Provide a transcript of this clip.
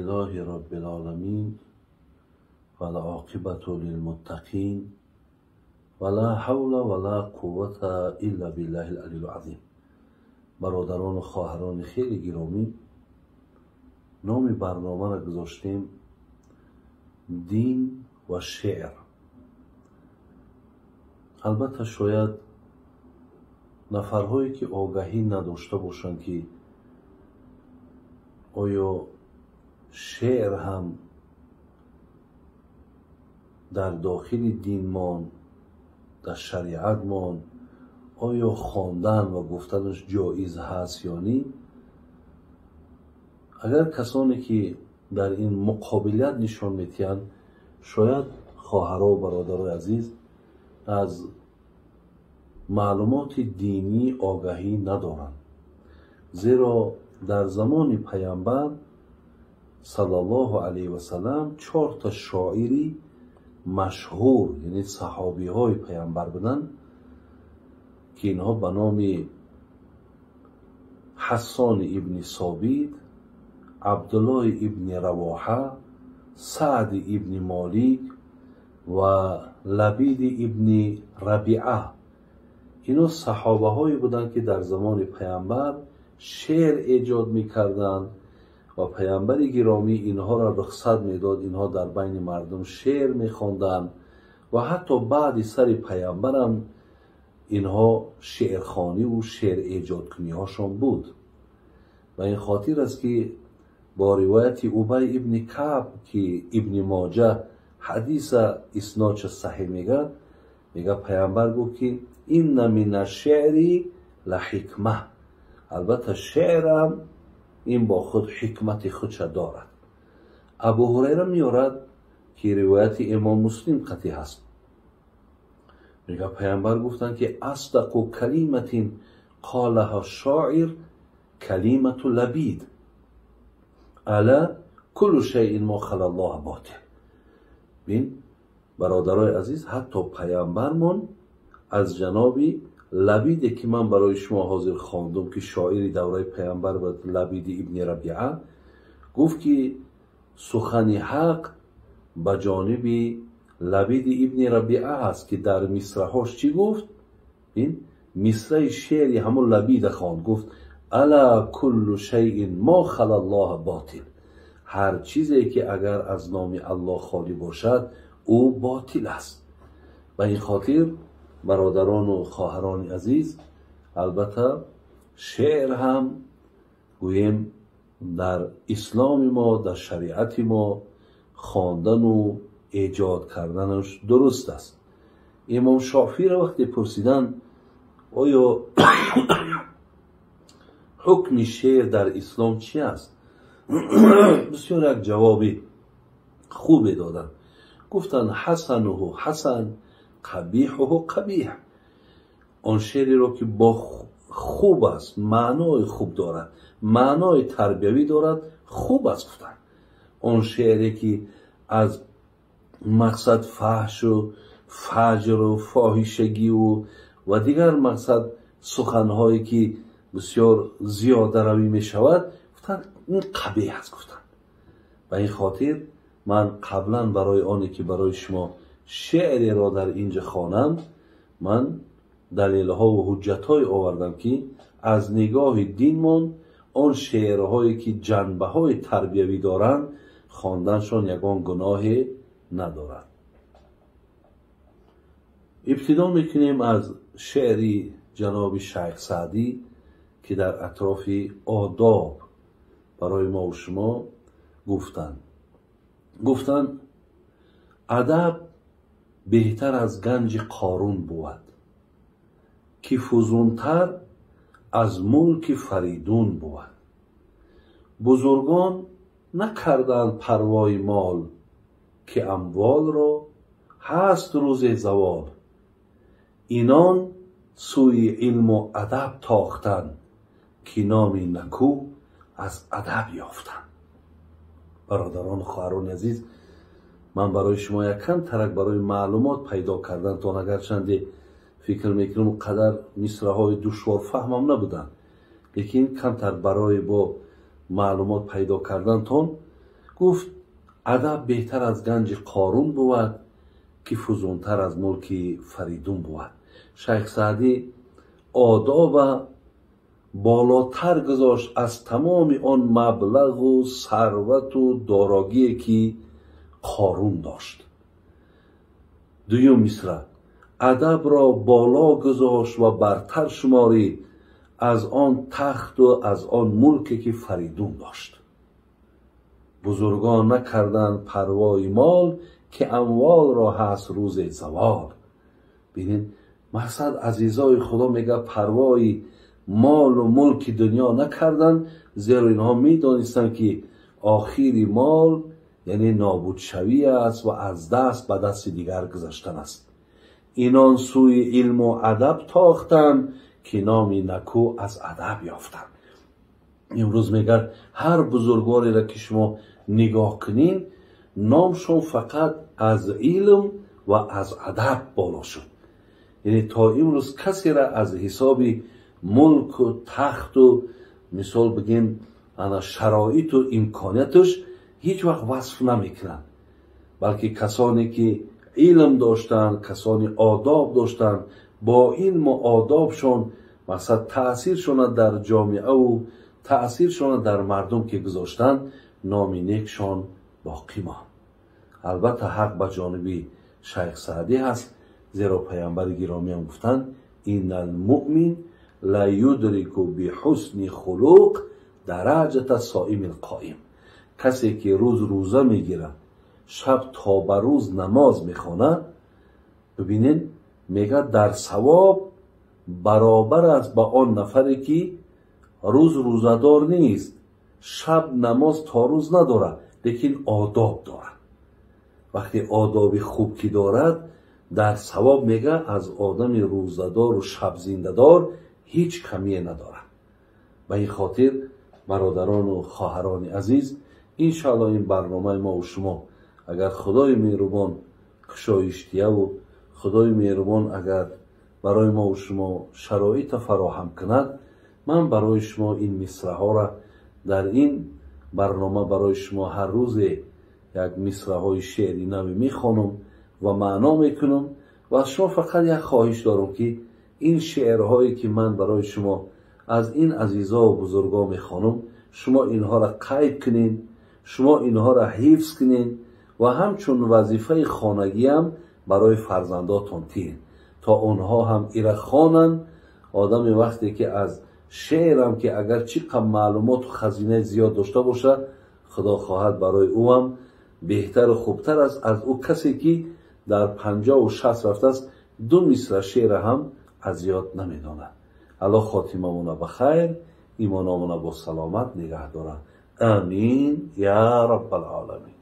لله رب العالمین والعاقبة للمتقین ولا حول ولا قوة الا بالله العلی العظیم. برادران و خواهران خیلی گرامی، نام برنامه را گذاشتیم دین و شعر. البته شاید نفرهایی که آگاهی نداشته باشند که آیا شعر هم در داخل دین مان، در شریعت مان، آیا خواندن و گفتنش جایز هست یا نه؟ اگر کسانی که در این مقابلیت نشان میتین، شاید خواهرها و برادرای عزیز از معلومات دینی آگاهی ندارند، زیرا در زمان پیامبر صلی الله علیه و سلم 4 تا شاعری مشهور، یعنی صحابی های پیامبر بودن که اینها به نام حسان ابن ثابت، عبدالله ابن رواحه، سعد ابن مالک و لبید ابن ربیعه، اینا صحابه هایی بودند که در زمان پیامبر شعر ایجاد میکردند و پیامبر گرامی اینها را رخصت میداد، اینها در بین مردم شعر میخواندند و حتی بعد سر پیامبر هم اینها شعرخوانی و شعر ایجاد کنی هاشون بود. و این خاطر است که با روایت ابی ابن کعب که ابن ماجه حدیث اسنادش صحیح میگه پیامبر گفت که این من الشعر لحکمه، البته شعر هم این با خود حکمت خودش دارد. ابو هریره میارد که روایت امام مسلم قطعی هست، میگه پیامبر گفتن که اصدق کلمت قالها الشاعر کلمت لبید الا کل شیء ما خلا الله باطل. بین برادرای عزیز، حتی پیامبرمون از جناب لبید که من برای شما حاضر خواندم که شاعری دوره پیامبر بود، لبید ابن ربیعه، گفت که سخن حق به جانب لبید ابن ربیعه هست که در مصرعهاش چی گفت؟ این مصرع شعری همون لبید خواند، گفت الا کل شیء ما خلا الله باطل، هر چیزی که اگر از نام الله خالی باشد او باطل است. و این خاطر برادران و خواهران عزیز، البته شعر هم گویم در اسلام ما، در شریعت ما خواندن و ایجاد کردنش درست است. امام شافعی را وقتی پرسیدن آیا حکم شعر در اسلام چی است، بسیار یک جوابی خوبی دادن، گفتن حسنه حسن قبیحه قبیح، آن شعری را که با خوب است، معنای خوب دارد، معنای تربیوی دارد، خوب است. گفتن آن شعری که از مقصد فحش و فجر و فاحشگی و دیگر مقصد سخنهایی که بسیار زیاده روی می شود، گفتن این قبیح است. گفتن و این خاطر من قبلا برای آنی که برای شما شعری را در اینجا خوانم، من دلیل‌ها و حجت‌های آوردم که از نگاه دینمان آن شعرهایی که جنبه‌های تربیوی دارند خواندنشان یگان گناهی ندارد. ابتدا میکنیم از شعری جناب شیخ سعدی که در اطراف آداب برای ما و شما گفتن ادب بهتر از گنج قارون بود که فزونتر از ملک فریدون بود. بزرگان نکردند پروای مال که اموال را هست روز زوال. اینان سوی علم و ادب تاختن که نام نکو از ادب یافتن. برادران و خواهران عزیز، من برای شما یک کم ترک برای معلومات پیدا کردن تا اگرچند فکر میکنم قدر مصرعهای دشوار فهمم نبودن، لیکن کمتر برای با معلومات پیدا کردن تون گفت ادب بهتر از گنج قارون بود که فزونتر از ملک فریدون بود. شیخ سعدی آداب بالاتر گذاشت از تمام آن مبلغ و ثروت و دارایی که قارون داشت. دوم مصرع ادب را بالا گذاشت و برتر شماری از آن تخت و از آن ملکی که فریدون داشت. بزرگان نکردند پروای مال که اموال را هست روز زوال. ببینید مقصد عزیزای خدا میگه پروای مال و ملک دنیا نکردن، زیرا اینها میدانستند که آخری مال یعنی نابود شوی است و از دست به دست دیگر گذاشتن است. اینان سوی علم و ادب تاختند که نامی نکو از ادب یافتند. امروز میگه هر بزرگواری را که شما نگاه کنین نامشون فقط از علم و از ادب بالا شد. یعنی تا امروز کسی را از حساب ملک و تخت و مثال بگیم شرایط و امکانیتش هیچ وقت وصف نمیکنن، بلکه کسانی که علم داشتن، کسانی آداب داشتن، با علم و آدابشون مثلا تأثیرشون در جامعه و تأثیرشون در مردم که گذاشتن نامی نیکشان باقی ماند. البته حق به جانب شیخ سعدی هست، زیرا پیامبر گرامی هم گفتن این المؤمن لا یدرک بحسن خلق درجه صائم القائم. کسی که روز روزه میگیره شب تا به روز نماز میخونه، ببینین میگه در ثواب برابر است با آن نفری که روز روزدار نیست، شب نماز تا روز نداره لیکن آداب داره. وقتی آداب خوب کی دارد در ثواب میگه از آدم روزدار و شب زنده‌دار هیچ کمی نداره. به این خاطر برادران و خواهران عزیز، انشاءالله این برنامه ما و شما اگر خدای مهربان کشایشتیه و خدای مهربان اگر برای ما و شما شرایط فراهم کند، من برای شما این مصرع ها را در این برنامه برای شما هر روز یک مصرع های شعری نوی میخوانم و معنا میکنم و از شما فقط یک خواهش دارم که این شعرهایی که من برای شما از این عزیزا و بزرگا میخوانم شما اینها را قید کنین، شما اینها را حفظ کنین و همچون وظیفه خانگی هم برای فرزنداتون تین تا اونها هم ایره خوانن. آدم وقتی که از شعرم که اگر چقدر معلومات و خزینه زیاد داشته باشه، خدا خواهد برای او هم بهتر و خوبتر است از او کسی که در 50 و 60 رفته است 2 مصرع شعر هم از یاد نمیداند. الله خاتمه مون بخیر، ایمانمون با سلامت نگه داره. آمین یا رب العالمین.